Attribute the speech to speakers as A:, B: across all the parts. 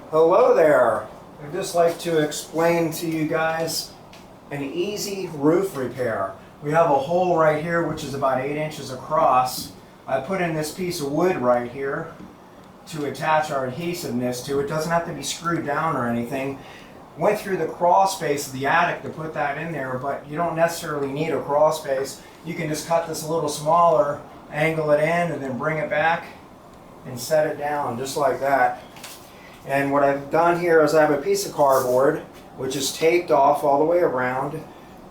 A: Hello there. I'd just like to explain to you guys an easy roof repair. We have a hole right here which is about 8 inches across. I put in this piece of wood right here to attach our adhesiveness to. It doesn't have to be screwed down or anything. Went through the crawl space of the attic to put that in there, but you don't necessarily need a crawl space. You can just cut this a little smaller, angle it in, and then bring it back and set it down just like that. And what I've done here is I have a piece of cardboard which is taped off all the way around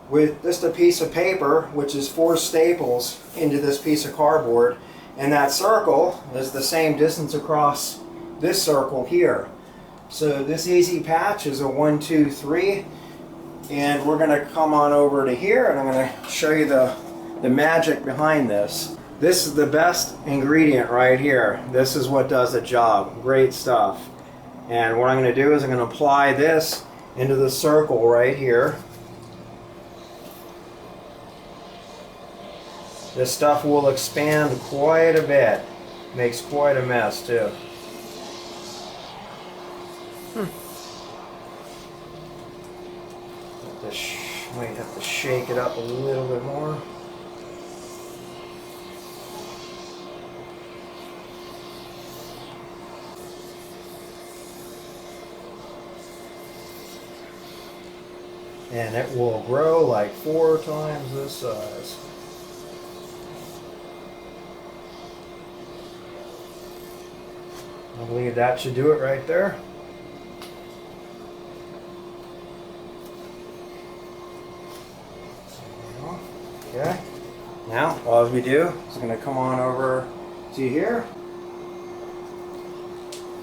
A: with just a piece of paper which is 4 staples into this piece of cardboard, and that circle is the same distance across this circle here. So this easy patch is a 1, 2, 3, and we're going to come on over to here and I'm going to show you the magic behind this. This is the best ingredient right here. This is what does the job. Great stuff. And what I'm going to do is I'm going to apply this into the circle right here. This stuff will expand quite a bit. Makes quite a mess too. Might have to shake it up a little bit more. And it will grow like 4 times this size. I believe that should do it right there. Okay. Now, all we do is going to come on over to here.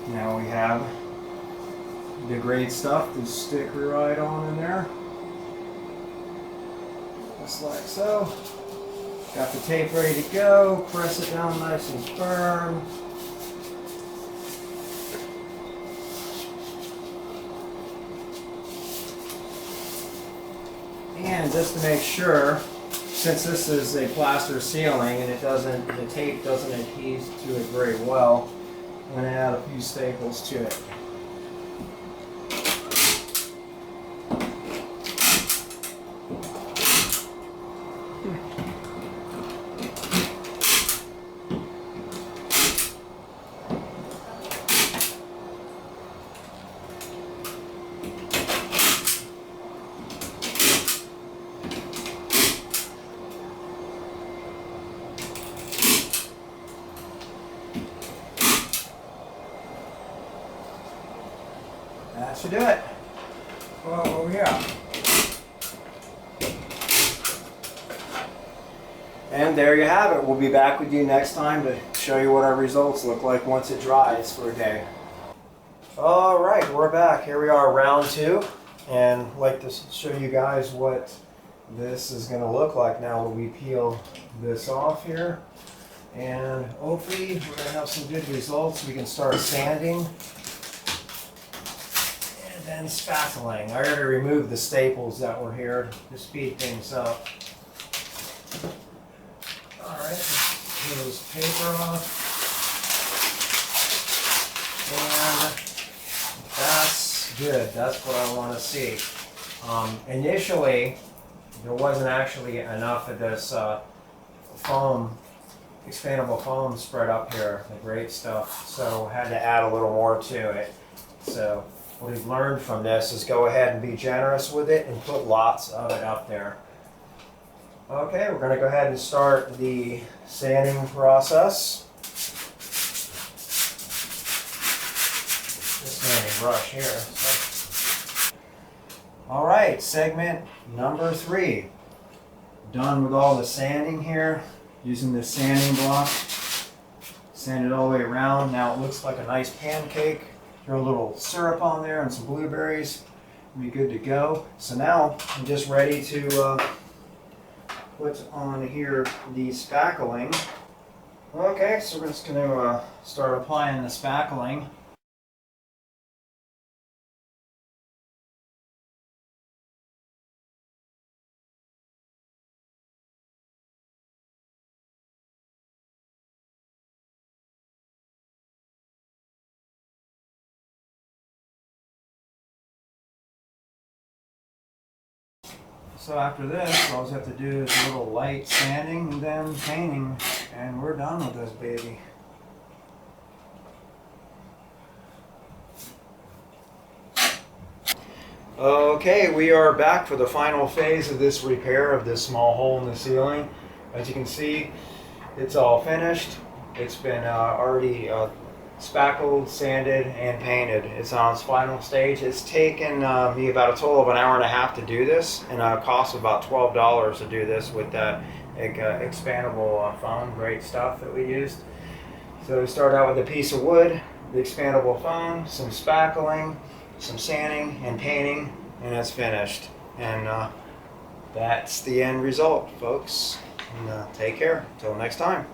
A: Now we have the great stuff to stick right on in there. Just like so. Got the tape ready to go. Press it down nice and firm. And just to make sure, since this is a plaster ceiling and the tape doesn't adhere to it very well, I'm going to add a few staples to it. That should do it. Oh yeah. And there you have it. We'll be back with you next time to show you what our results look like once it dries for a day. Alright, we're back. Here we are, round 2. And I'd like to show you guys what this is going to look like now when we peel this off here. And hopefully we're going to have some good results. We can start sanding. And spackling. I gotta remove the staples that were here to speed things up. Alright, peel this paper off. And that's good. That's what I want to see. Initially, there wasn't actually enough of this foam, expandable foam spread up here, the great stuff, so I had to add a little more to it. So what we've learned from this is go ahead and be generous with it and put lots of it up there. Okay, we're going to go ahead and start the sanding process. This sanding brush here. So. Alright, segment number 3. Done with all the sanding here. Using this sanding block. Sand it all the way around. Now it looks like a nice pancake. Throw a little syrup on there and some blueberries. Be good to go. So now I'm just ready to put on here the spackling. Okay, so we're just going to start applying the spackling. So after this, all we have to do is a little light sanding and then painting, and we're done with this baby. Okay, we are back for the final phase of this repair of this small hole in the ceiling. As you can see, it's all finished. It's been already spackled, sanded, and painted. It's on its final stage. It's taken me about a total of an hour and a half to do this, and it cost about $12 to do this with that expandable foam. Great stuff that we used. So we started out with a piece of wood, the expandable foam, some spackling, some sanding and painting, and it's finished. And that's the end result, folks. And take care. Until next time.